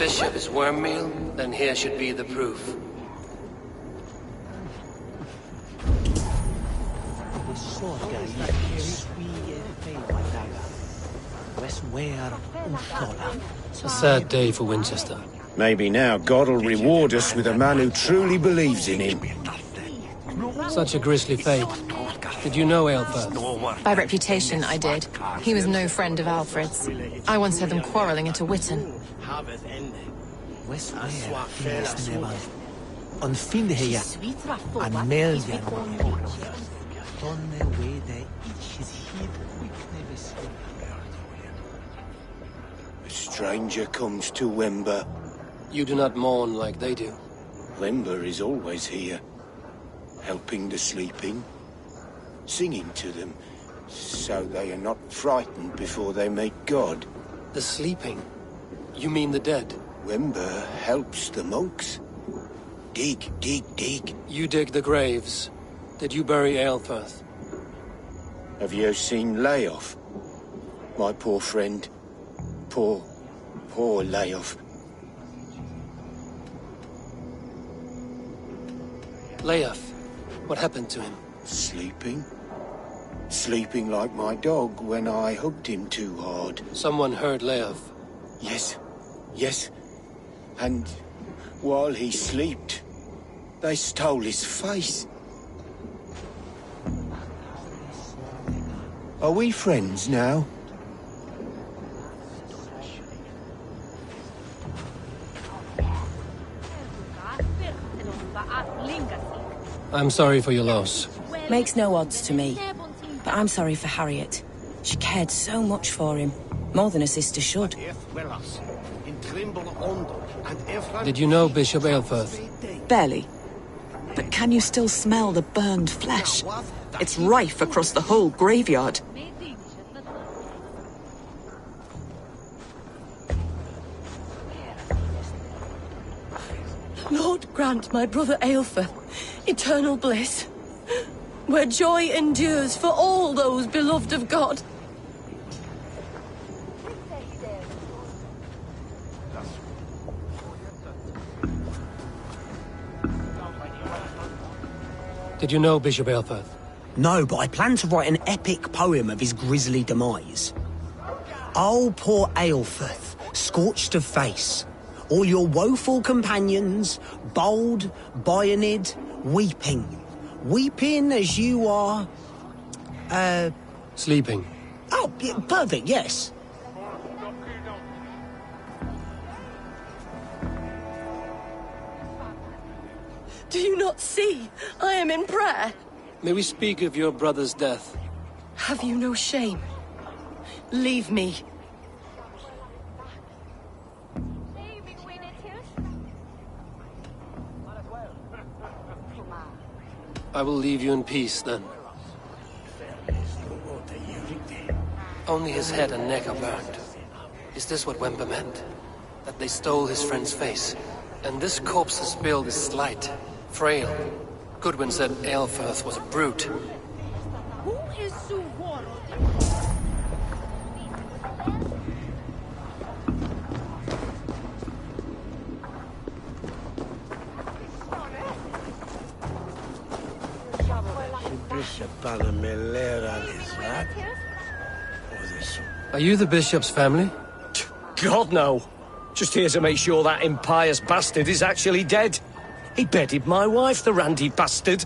bishop is worm meal, then here should be the proof. A sad day for Winchester. Maybe now God will reward us with a man who truly believes in him. Such a grisly fate. Did you know Aelfirth? By reputation, I did. He was no friend of Alfred's. I once heard them quarrelling at a Witten. A stranger comes to Wember. You do not mourn like they do. Wember is always here, helping the sleeping, singing to them, so they are not frightened before they meet God. The sleeping? You mean the dead? Wember helps the monks. Dig, dig, dig. You dig the graves. Did you bury Aelfirth? Have you seen Leof? My poor friend. Poor Leof. Leof, what happened to him? Sleeping? Sleeping like my dog when I hugged him too hard. Someone hurt Leof. Yes. And while he slept, they stole his face. Are we friends now? I'm sorry for your loss. Makes no odds to me. But I'm sorry for Harriet. She cared so much for him. More than a sister should. Did you know Bishop Aelfirth? Barely. But can you still smell the burned flesh? It's rife across the whole graveyard. Lord grant my brother Aelfirth eternal bliss, where joy endures for all those beloved of God. Did you know Bishop Aelfirth? No, but I plan to write an epic poem of his grisly demise. Oh, poor Aelfirth, scorched of face. All your woeful companions, bold, bayoneted, weeping. Weeping as you are... Sleeping. Oh, yeah, perfect, yes. Do you not see? I am in prayer. May we speak of your brother's death? Have you no shame? Leave me. I will leave you in peace, then. Only his head and neck are burned. Is this what Wember meant? That they stole his friend's face? And this corpse's build is slight, frail. Goodwin said Aelfirth was a brute. Who is Suvorov? Are you the bishop's family? God, no. Just here to make sure that impious bastard is actually dead. He bedded my wife, the randy bastard.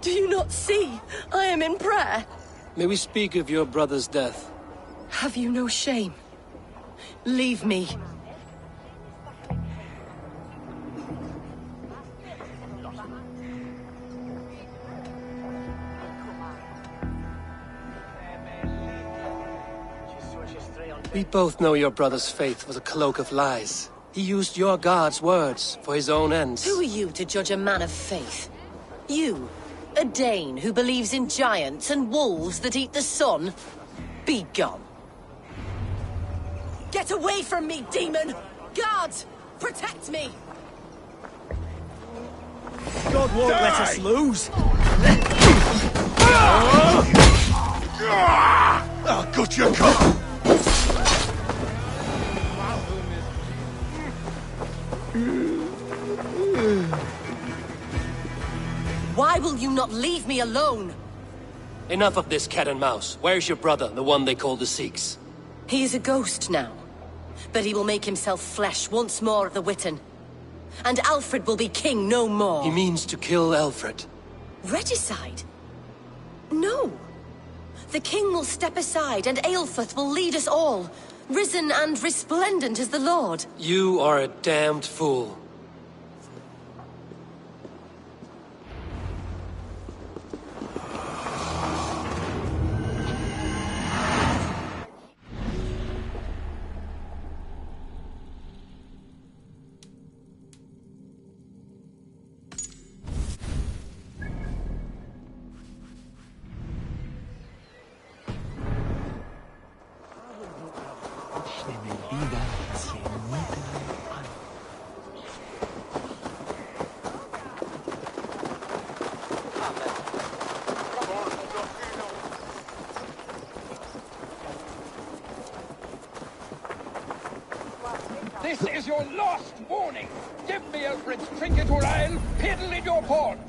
Do you not see? I am in prayer. May we speak of your brother's death? Have you no shame? Leave me. We both know your brother's faith was a cloak of lies. He used your God's words for his own ends. Who are you to judge a man of faith? You, a Dane who believes in giants and wolves that eat the sun? Be gone. Get away from me, demon! Guards, protect me! God won't let us lose. Oh, good you come! Why will you not leave me alone? Enough of this cat and mouse. Where's your brother, the one they call the Sikhs? He is a ghost now. But he will make himself flesh once more at the Witten. And Alfred will be king no more. He means to kill Alfred. Regicide? No. The king will step aside and Aelfrith will lead us all, risen and resplendent as the Lord. You are a damned fool. This is your last warning. Give me Alfred's trinket or I'll piddle in your port.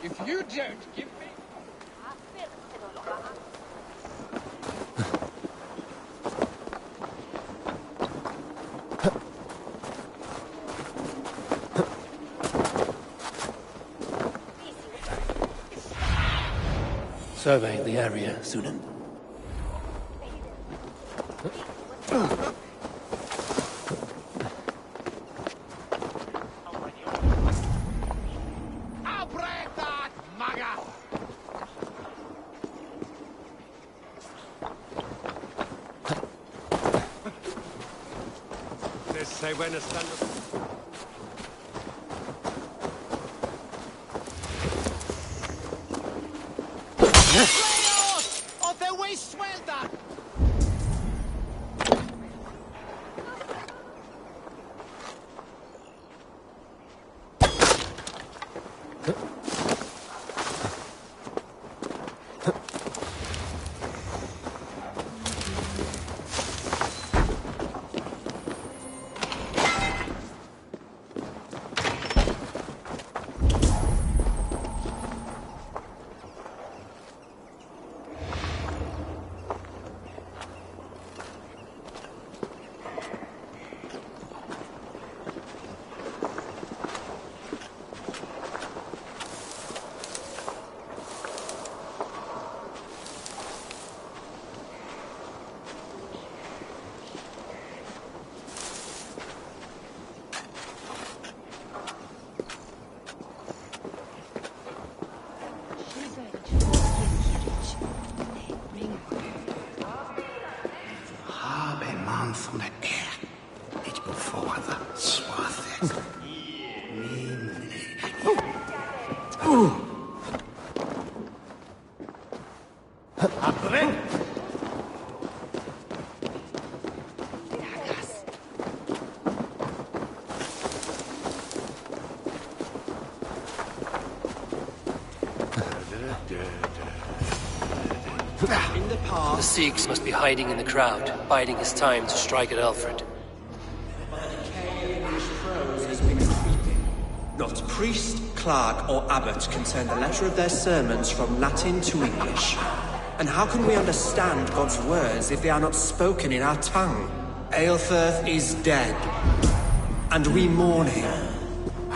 If you don't give me... Survey the area, Sunan. Say when a stand. The Sikhs must be hiding in the crowd, biding his time to strike at Alfred. Not priest, clerk, or abbot can turn the letter of their sermons from Latin to English. And how can we understand God's words if they are not spoken in our tongue? Aelfrith is dead, and we mourn him.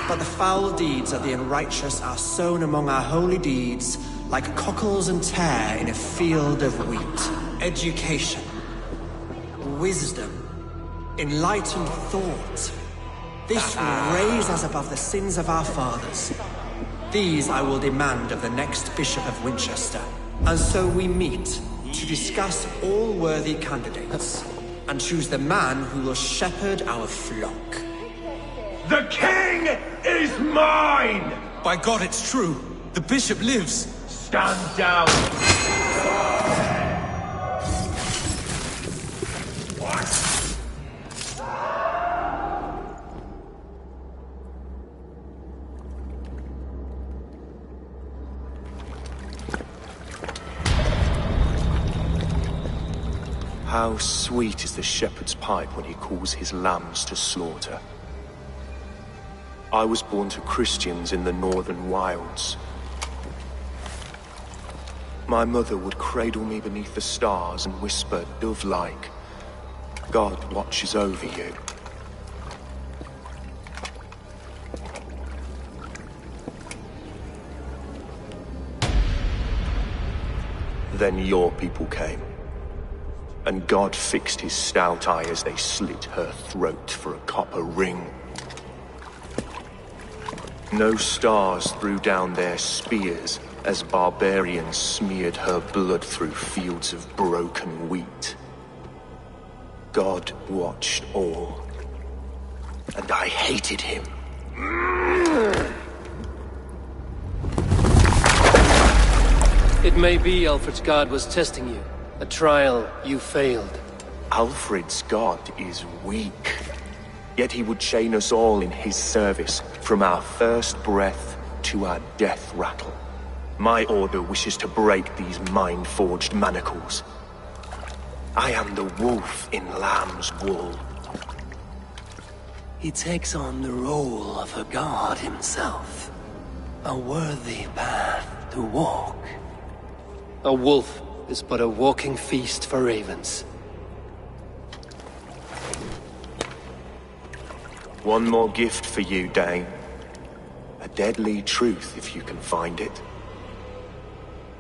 But the foul deeds of the unrighteous are sown among our holy deeds, like cockles and tare in a field of wheat. Education, wisdom, enlightened thought. This will raise us above the sins of our fathers. These I will demand of the next Bishop of Winchester. And so we meet to discuss all worthy candidates and choose the man who will shepherd our flock. The king is mine! By God, it's true. The bishop lives. Stand down! How sweet is the shepherd's pipe when he calls his lambs to slaughter. I was born to Christians in the northern wilds. My mother would cradle me beneath the stars and whisper, dove-like, God watches over you. Then your people came, and God fixed his stout eye as they slit her throat for a copper ring. No stars threw down their spears as barbarians smeared her blood through fields of broken wheat. God watched all, and I hated him. It may be Alfred's god was testing you. A trial you failed. Alfred's god is weak. Yet he would chain us all in his service, from our first breath to our death rattle. My order wishes to break these mind-forged manacles. I am the wolf in lamb's wool. He takes on the role of a god himself. A worthy path to walk. A wolf is but a walking feast for ravens. One more gift for you, Dane. A deadly truth, if you can find it.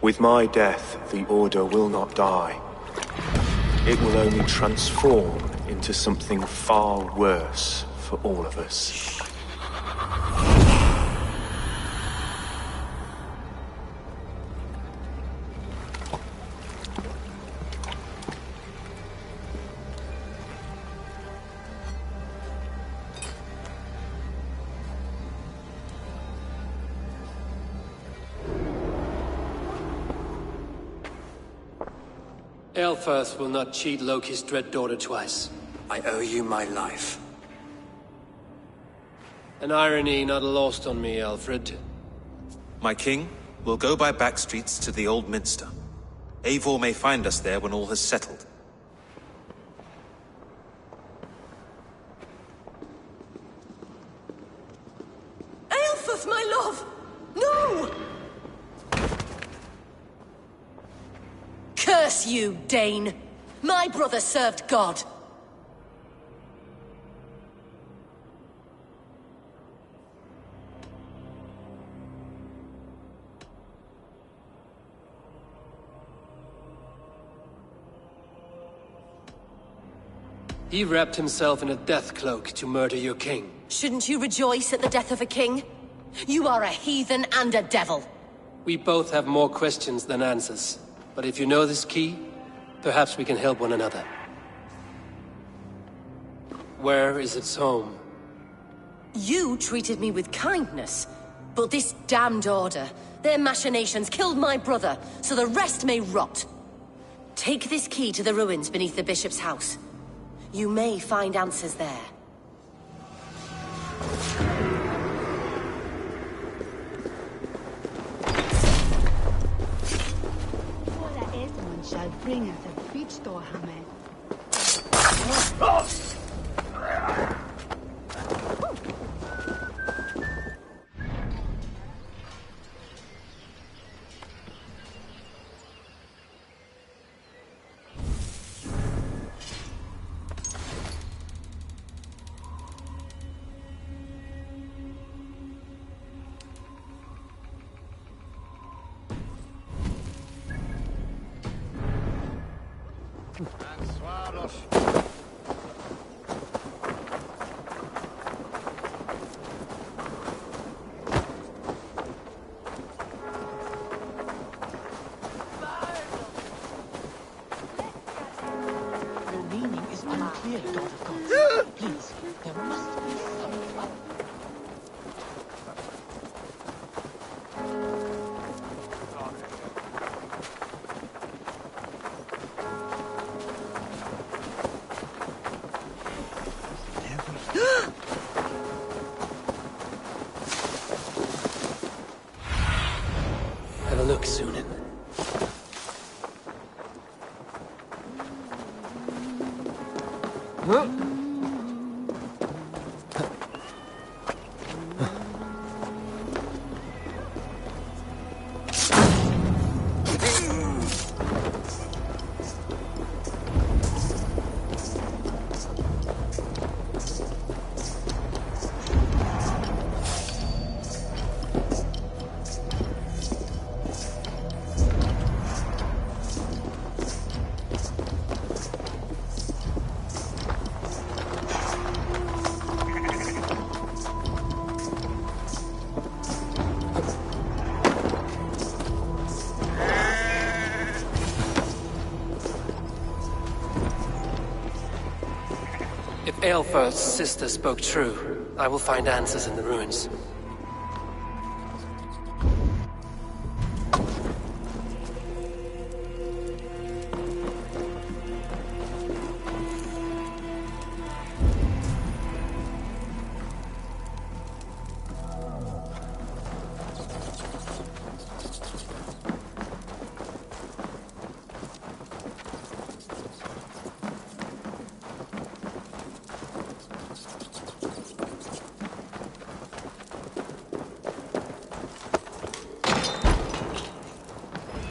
With my death, the Order will not die. It will only transform into something far worse for all of us. Aelfirth will not cheat Loki's dread daughter twice. I owe you my life. An irony not lost on me, Alfred. My king, we'll go by back streets to the Old Minster. Eivor may find us there when all has settled. Aelfirth, my love! No! Curse you, Dane! My brother served God! He wrapped himself in a death cloak to murder your king. Shouldn't you rejoice at the death of a king? You are a heathen and a devil. We both have more questions than answers. But if you know this key, perhaps we can help one another. Where is its home? You treated me with kindness, but this damned Order, their machinations killed my brother, so the rest may rot. Take this key to the ruins beneath the bishop's house. You may find answers there. Shall bring us a speech to Hamed. Have a look, Sunan. If Aelfir's sister spoke true, I will find answers in the ruins.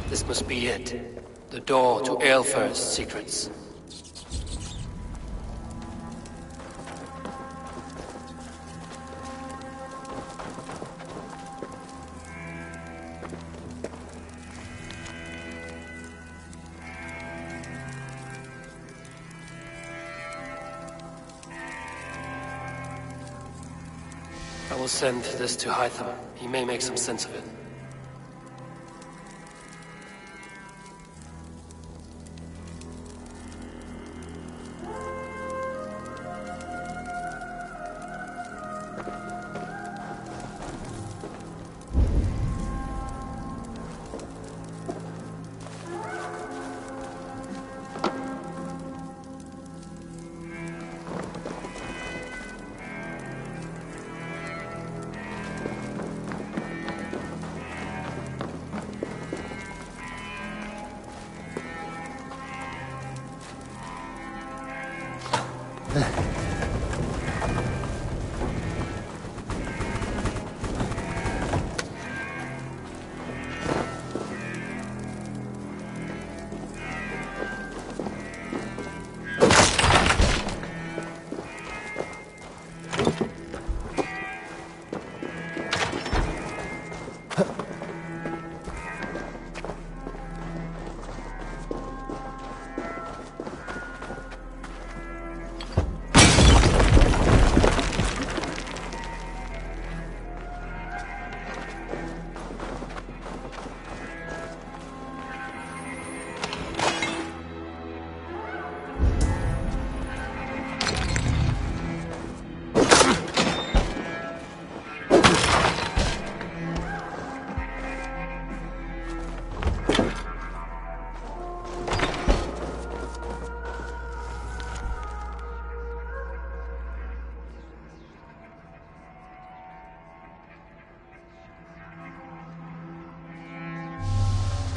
This must be it. The door to Aelfir's secrets. I will send this to Hytham. He may make some sense of it.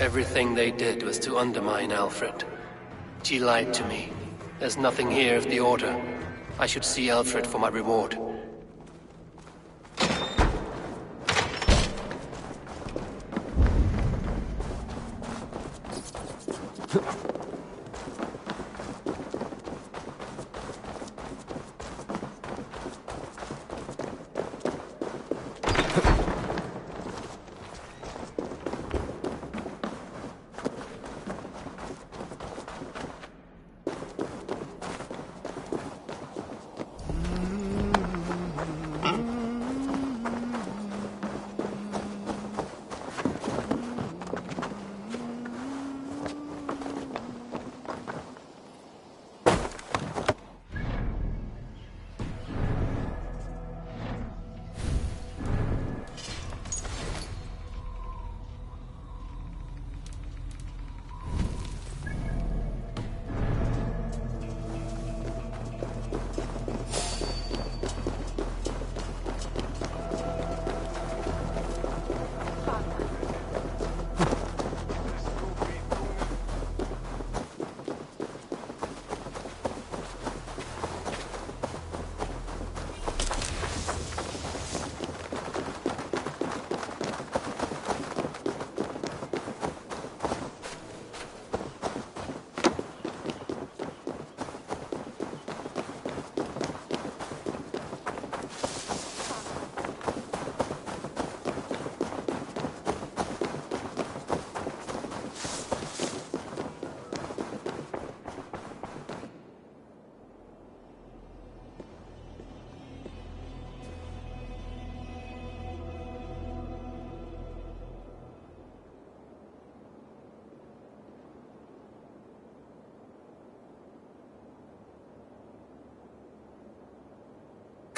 Everything they did was to undermine Alfred. She lied to me. There's nothing here of the Order. I should see Alfred for my reward.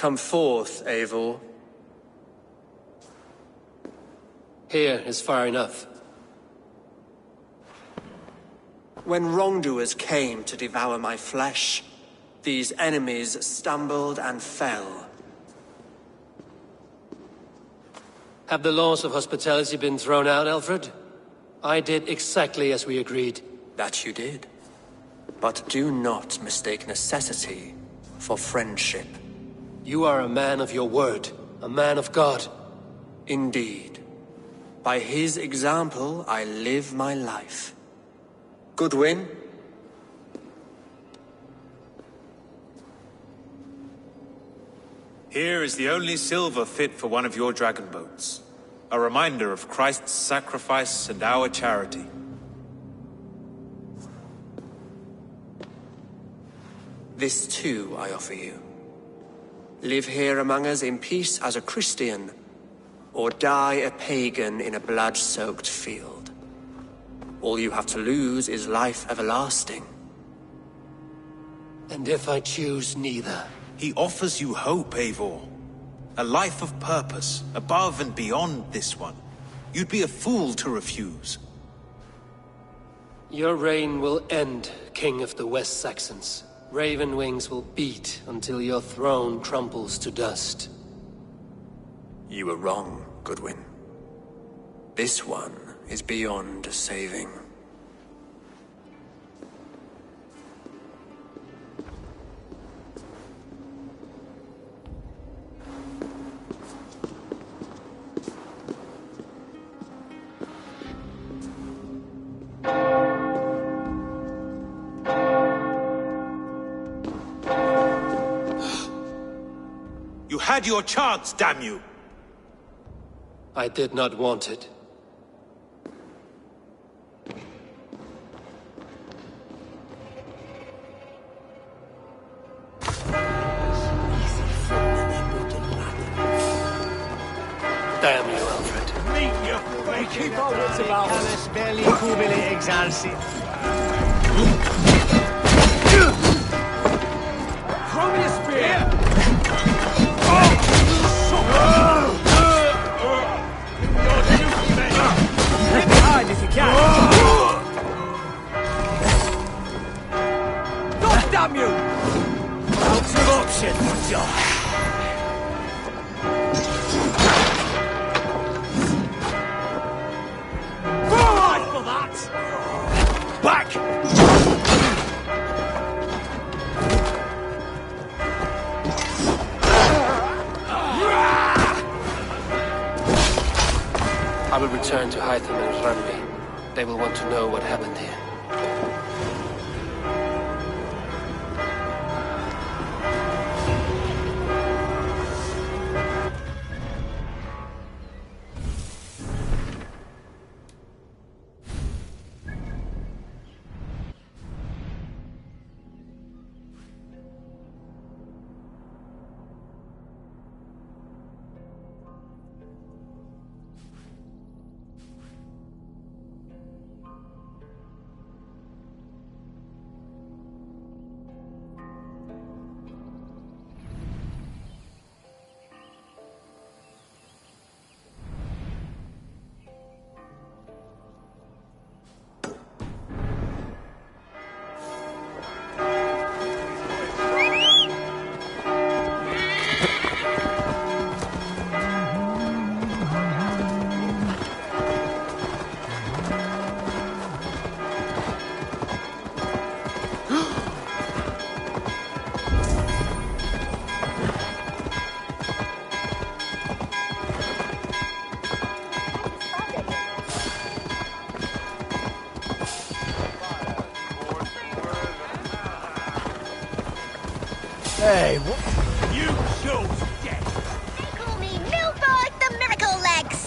Come forth, Eivor. Here is far enough. When wrongdoers came to devour my flesh, these enemies stumbled and fell. Have the laws of hospitality been thrown out, Alfred? I did exactly as we agreed. That you did. But do not mistake necessity for friendship. You are a man of your word, a man of God. Indeed. By his example, I live my life. Goodwin? Here is the only silver fit for one of your dragon boats. A reminder of Christ's sacrifice and our charity. This too I offer you. Live here among us in peace as a Christian, or die a pagan in a blood-soaked field. All you have to lose is life everlasting. And if I choose neither? He offers you hope, Eivor. A life of purpose, above and beyond this one. You'd be a fool to refuse. Your reign will end, King of the West Saxons. Raven wings will beat until your throne crumbles to dust. You were wrong, Goodwin. This one is beyond saving. You had your chance, damn you! I did not want it. Damn you, Alfred. Meet your fake. Keep our wits about us. Barely cubile exercit. Throw me a spear! Hit me hard if you can. God damn you! Out of option, John. Back! I will return to Hytham and Randvi. They will want to know what happened here. Hey, what? You chose death. They call me Milborg the Miracle Legs.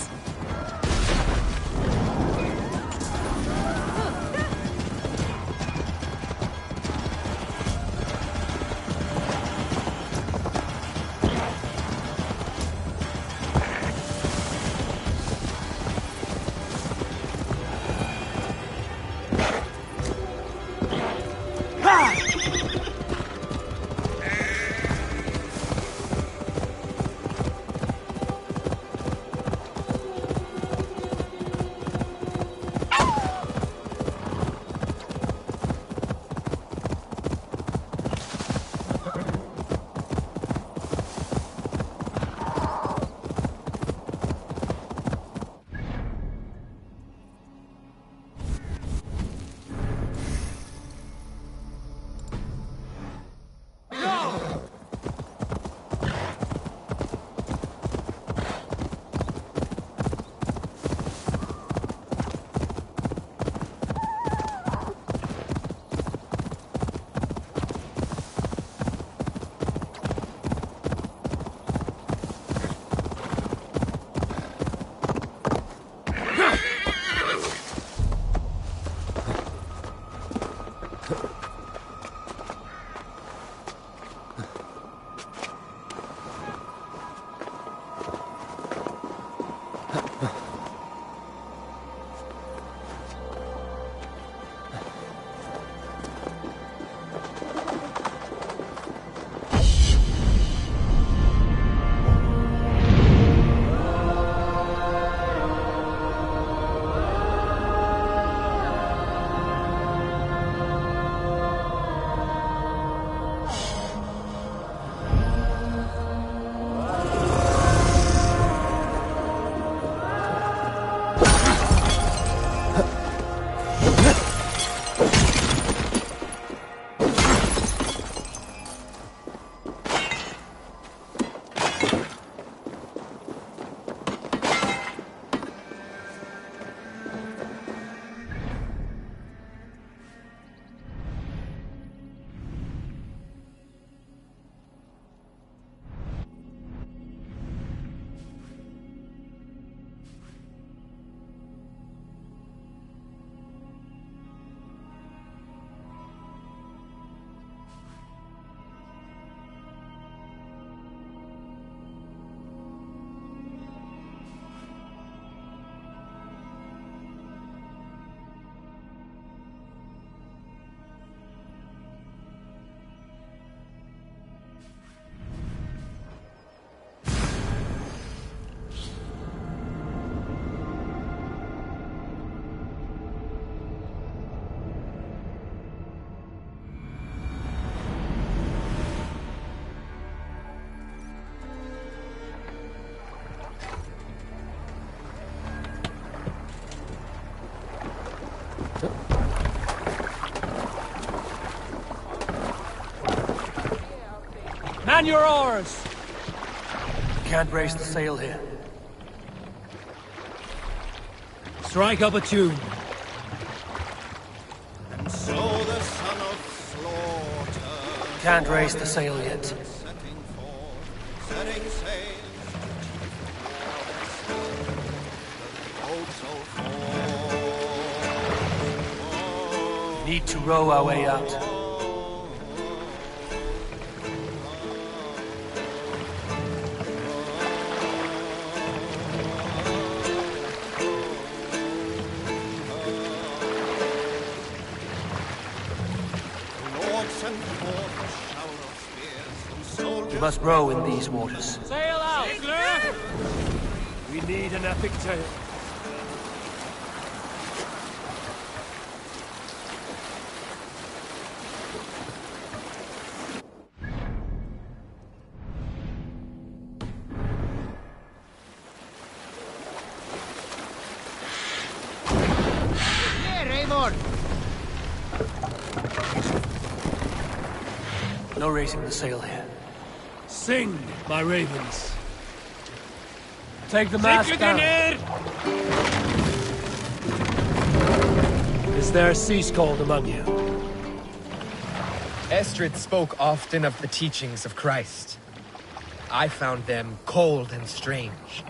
Man your oars! Can't raise the sail here. Strike up a tune. And so the son of slaughter Can't raise the sail yet. setting sail. Boats all fall. Need to row our way out. We must row in these waters. Sail out! We need an epic tale. No raising the sail here. Sing, my ravens. Take the mast down. Is there a sea scald among you? Estrid spoke often of the teachings of Christ. I found them cold and strange,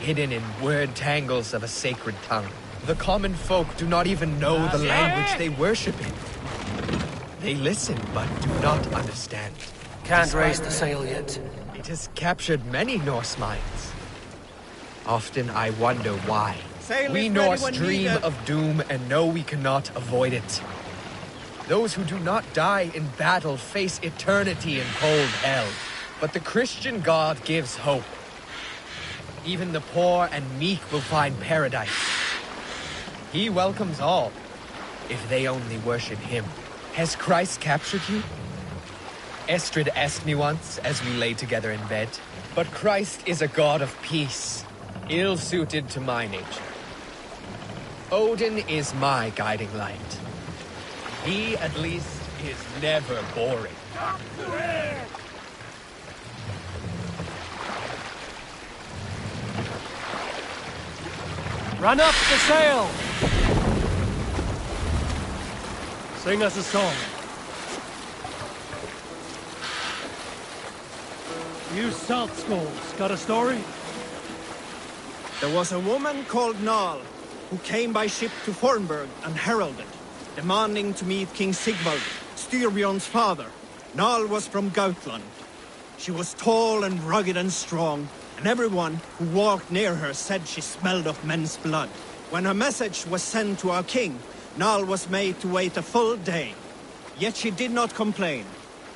hidden in word tangles of a sacred tongue. The common folk do not even know the language they worship in. They listen, but do not understand. Can't raise the sail yet. It has captured many Norse minds. Often I wonder why. We Norse dream of doom and know we cannot avoid it. Those who do not die in battle face eternity in cold hell. But the Christian God gives hope. Even the poor and meek will find paradise. He welcomes all, if they only worship him. Has Christ captured you? Estrid asked me once as we lay together in bed. But Christ is a God of peace, ill-suited to my nature. Odin is my guiding light. He, at least, is never boring. Run up the sail! Sing us a song. You salt skulls, got a story? There was a woman called Nal, who came by ship to Fornburg and heralded, demanding to meet King Sigvald, Styrbjorn's father. Nal was from Gautland. She was tall and rugged and strong, and everyone who walked near her said she smelled of men's blood. When her message was sent to our king, Nal was made to wait a full day. Yet she did not complain.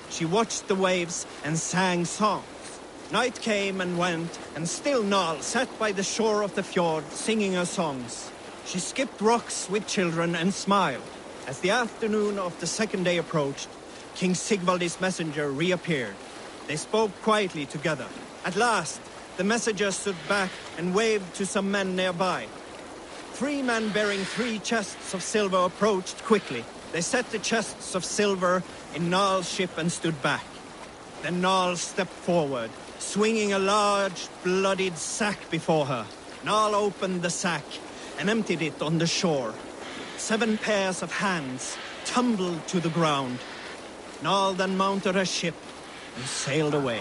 She watched the waves and sang songs. Night came and went, and still Nal sat by the shore of the fjord singing her songs. She skipped rocks with children and smiled. As the afternoon of the second day approached, King Sigvald's messenger reappeared. They spoke quietly together. At last, the messenger stood back and waved to some men nearby. 3 men bearing 3 chests of silver approached quickly. They set the chests of silver in Nal's ship and stood back. Then Nal stepped forward, swinging a large, bloodied sack before her. Nal opened the sack and emptied it on the shore. 7 pairs of hands tumbled to the ground. Nal then mounted her ship and sailed away.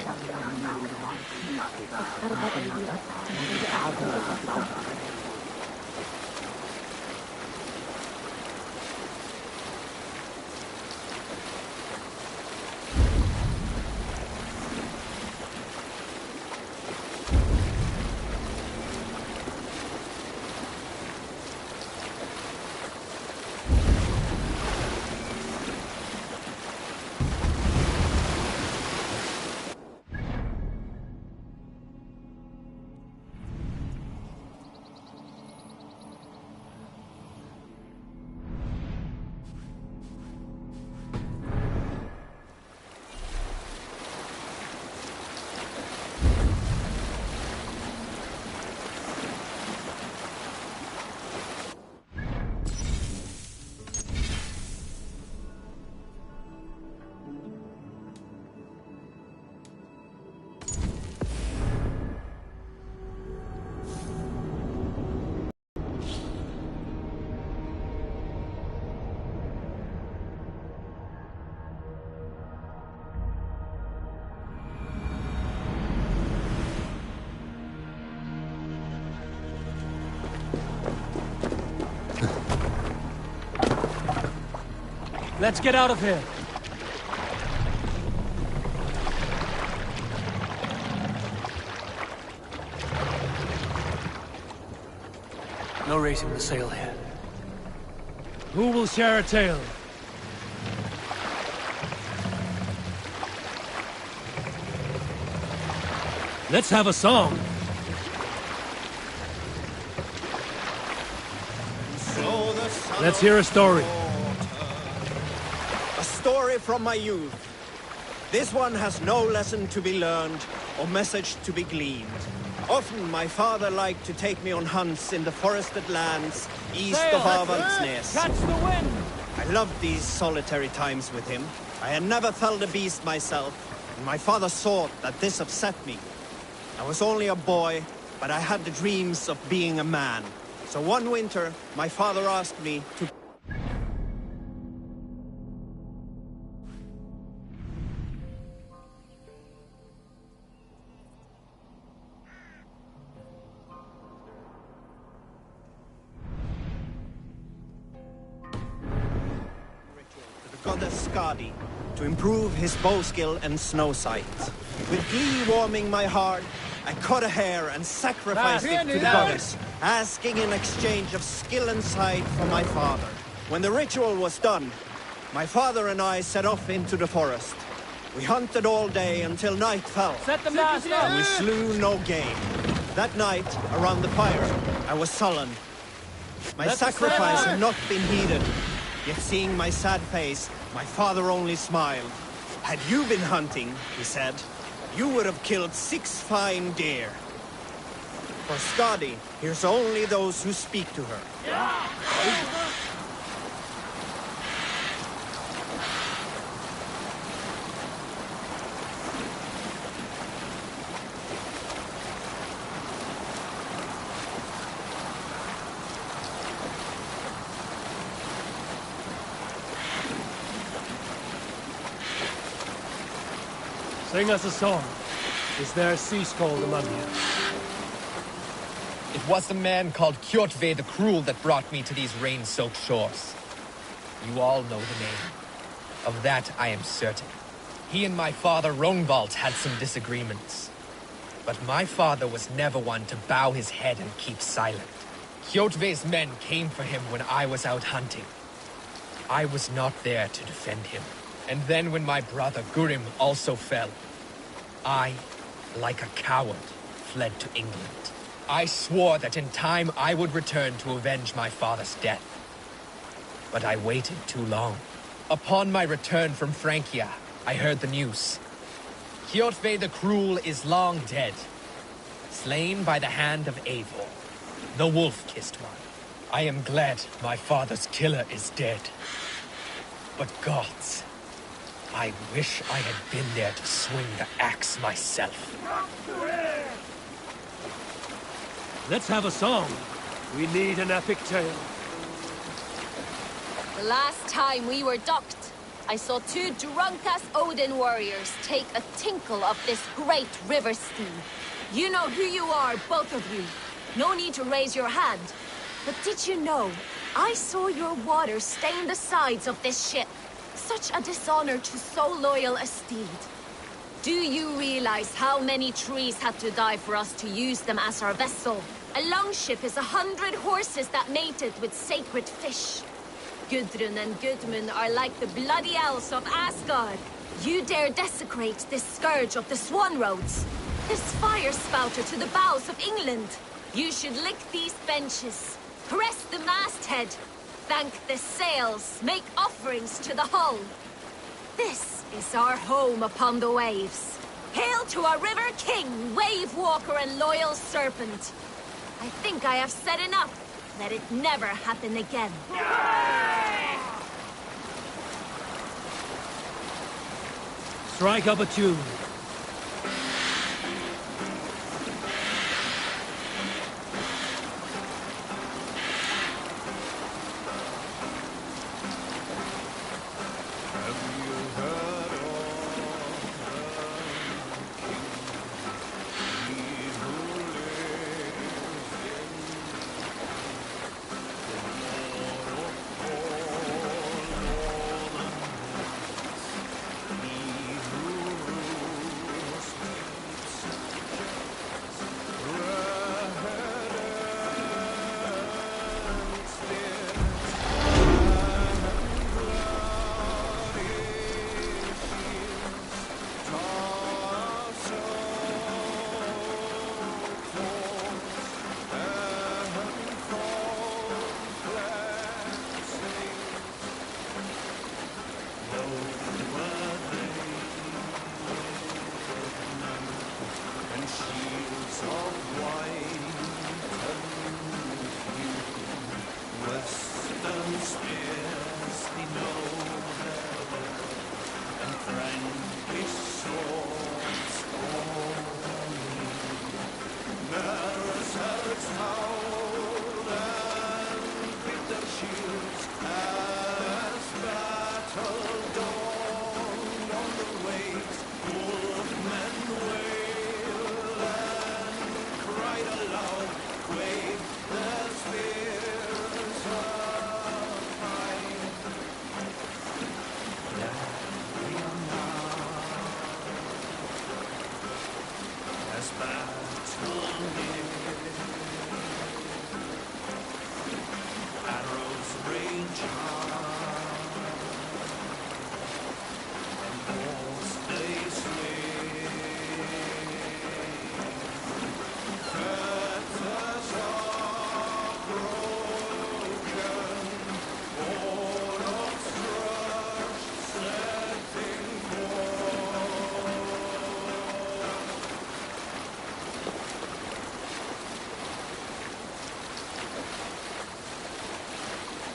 Let's get out of here. No raising the sail here. Who will share a tale? Let's have a song. Let's hear a story. A story from my youth. This one has no lesson to be learned or message to be gleaned. Often my father liked to take me on hunts in the forested lands east of Avaldsnes. Catch the wind! I loved these solitary times with him. I had never felled a beast myself, and my father thought that this upset me. I was only a boy, but I had the dreams of being a man. So one winter, my father asked me to... Goddess Skadi to improve his bow skill and snow sight. With glee warming my heart, I cut a hair and sacrificed it to the goddess, asking in exchange of skill and sight from my father. When the ritual was done, my father and I set off into the forest. We hunted all day until night fell. Set the mast up! And we slew no game. That night, around the fire, I was sullen. My sacrifice had not been heeded. Yet seeing my sad face, my father only smiled. Had you been hunting, he said, you would have killed 6 fine deer. For Skadi hears only those who speak to her. Sing us a song. Is there a sea scald among you? It was the man called Kjotve the Cruel that brought me to these rain-soaked shores. You all know the name. Of that I am certain. He and my father Rongvald had some disagreements. But my father was never one to bow his head and keep silent. Kjotve's men came for him when I was out hunting. I was not there to defend him. And then when my brother Gurim also fell, I, like a coward, fled to England. I swore that in time I would return to avenge my father's death. But I waited too long. Upon my return from Francia, I heard the news. Kjotve the Cruel is long dead, slain by the hand of Eivor, the wolf-kissed one. I am glad my father's killer is dead. But gods, I wish I had been there to swing the axe myself. Let's have a song. We need an epic tale. The last time we were docked, I saw two drunk-ass Odin warriors take a tinkle of this great river steam. You know who you are, both of you. No need to raise your hand. But did you know, I saw your water stain the sides of this ship. Such a dishonor to so loyal a steed. Do you realize how many trees had to die for us to use them as our vessel? A longship is 100 horses that mated with sacred fish. Gudrun and Gudmund are like the bloody elves of Asgard. You dare desecrate this scourge of the Swan Roads, this fire spouter to the bows of England. You should lick these benches, caress the masthead, thank the sails, make offerings to the hull. This is our home upon the waves. Hail to our river king, wave walker and loyal serpent. I think I have said enough. Let it never happen again. Strike up a tune.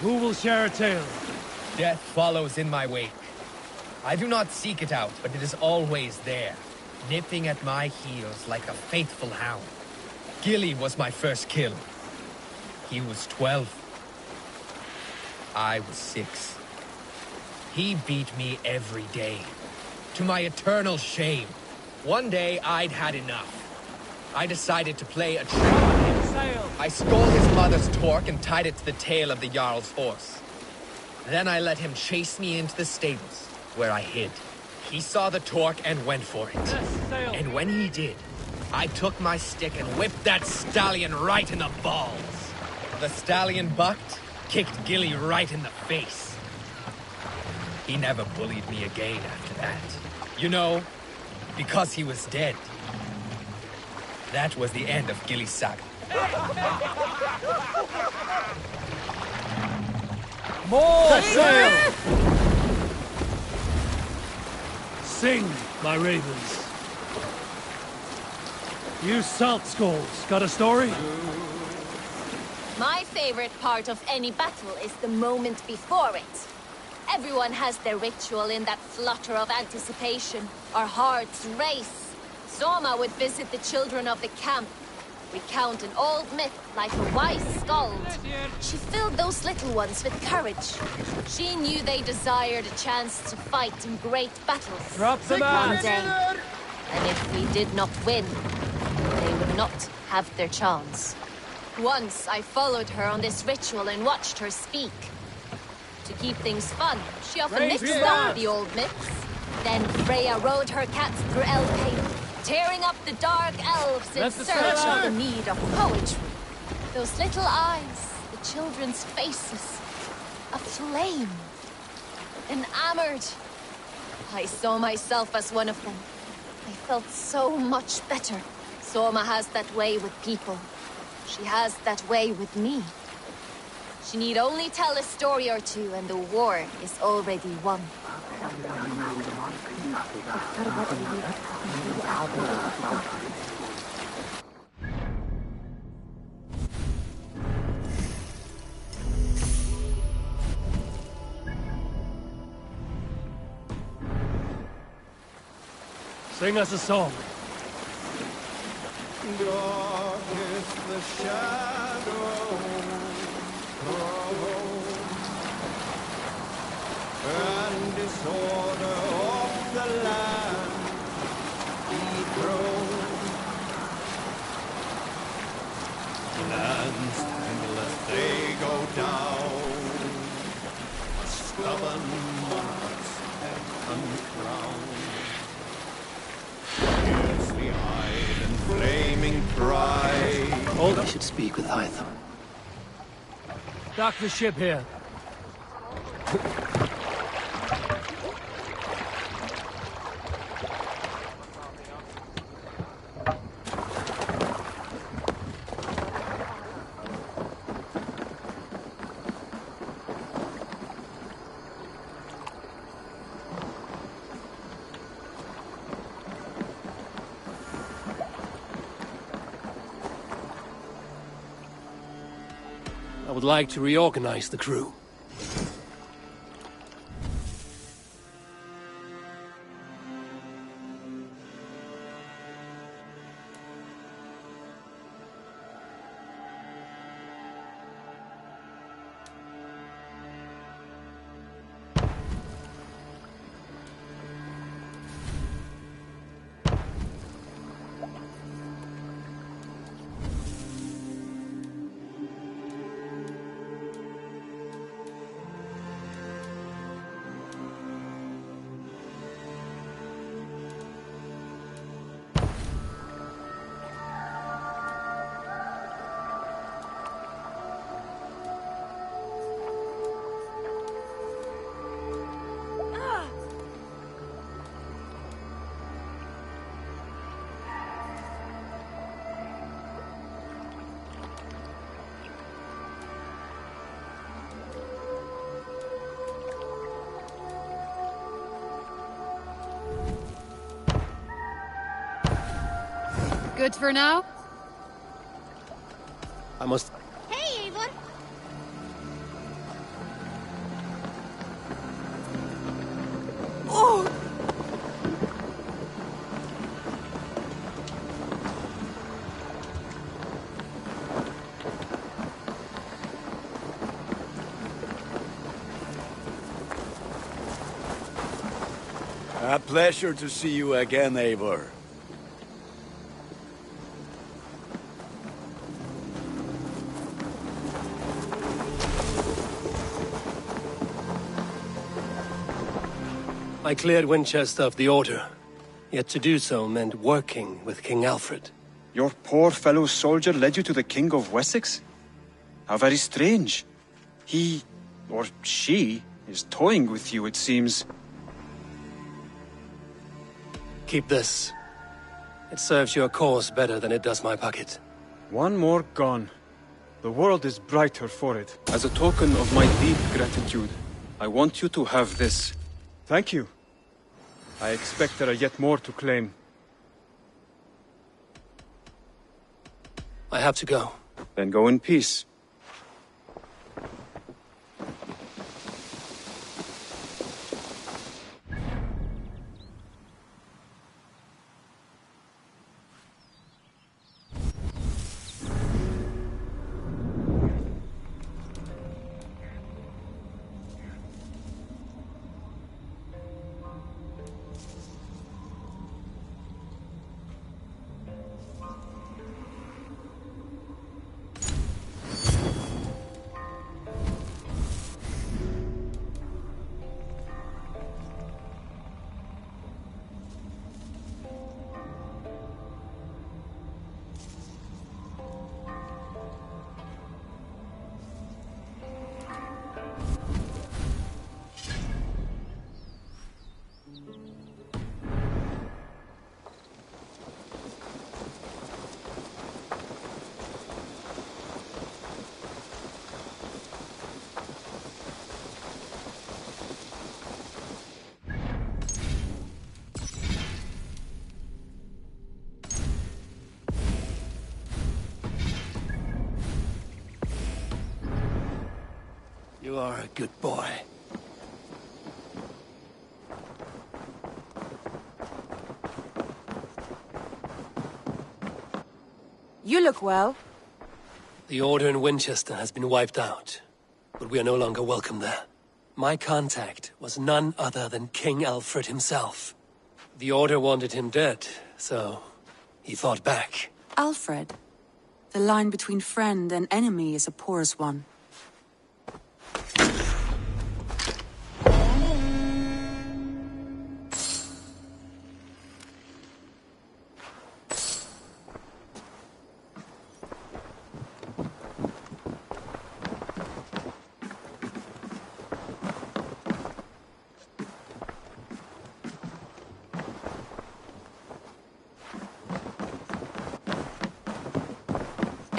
Who will share a tale? Death follows in my wake. I do not seek it out, but it is always there, nipping at my heels like a faithful hound. Gilly was my first kill. He was 12. I was 6. He beat me every day, to my eternal shame. One day, I'd had enough. I decided to play a trick on him. I stole his mother's torque and tied it to the tail of the Jarl's horse. Then I let him chase me into the stables, where I hid. He saw the torque and went for it. And when he did, I took my stick and whipped that stallion right in the balls. The stallion bucked, kicked Gilly right in the face. He never bullied me again after that. You know, because he was dead. That was the end of Gilly's saga. More sail! Sing, my ravens. You salt skulls, got a story? My favorite part of any battle is the moment before it. Everyone has their ritual in that flutter of anticipation. Our hearts race. Soma would visit the children of the camp, recount an old myth like a wise skald. She filled those little ones with courage. She knew they desired a chance to fight in great battles. Drop them out! One day. And if we did not win, they would not have their chance. Once I followed her on this ritual and watched her speak. To keep things fun, she often mixed up the old myths. Then Freya rode her cats through Elfheim, tearing up the dark elves in search of the need of poetry. Those little eyes, the children's faces, aflame, enamored. I saw myself as one of them. I felt so much better. Soma has that way with people. She has that way with me. She need only tell a story or two and the war is already won. Sing us a song. Dark is the shadow, and disorder of the land dethroned. Lands tangle as they go down, stubborn monarchs uncrowned. Fiercely eyed and flaming pride. I should speak with Hytham. Dock the ship here. I would like to reorganize the crew. Good for now? I must... Hey, Eivor! Oh! A pleasure to see you again, Eivor. I cleared Winchester of the Order. Yet to do so meant working with King Alfred. Your poor fellow soldier led you to the King of Wessex? How very strange. He, or she, is toying with you, it seems. Keep this. It serves your cause better than it does my pocket. One more gone. The world is brighter for it. As a token of my deep gratitude, I want you to have this. Thank you. I expect there are yet more to claim. I have to go. Then go in peace. You are a good boy. You look well. The Order in Winchester has been wiped out, but we are no longer welcome there. My contact was none other than King Alfred himself. The Order wanted him dead, so he fought back. Alfred. The line between friend and enemy is a porous one.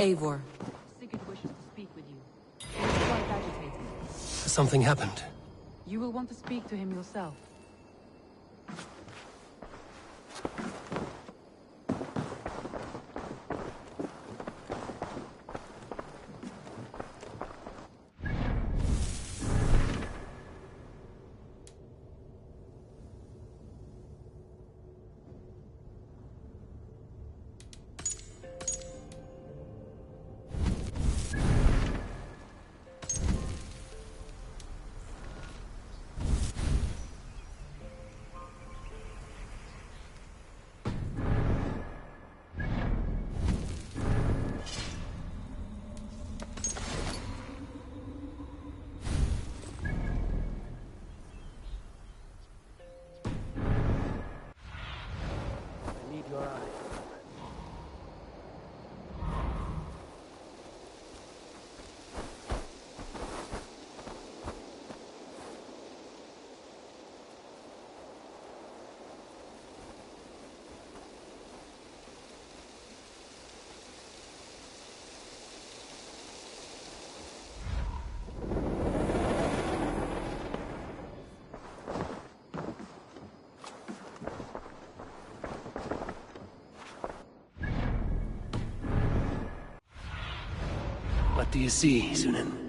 Eivor. Sigurd wishes to speak with you. He is quite agitated. Something happened. You will want to speak to him yourself. What do you see, Sunan?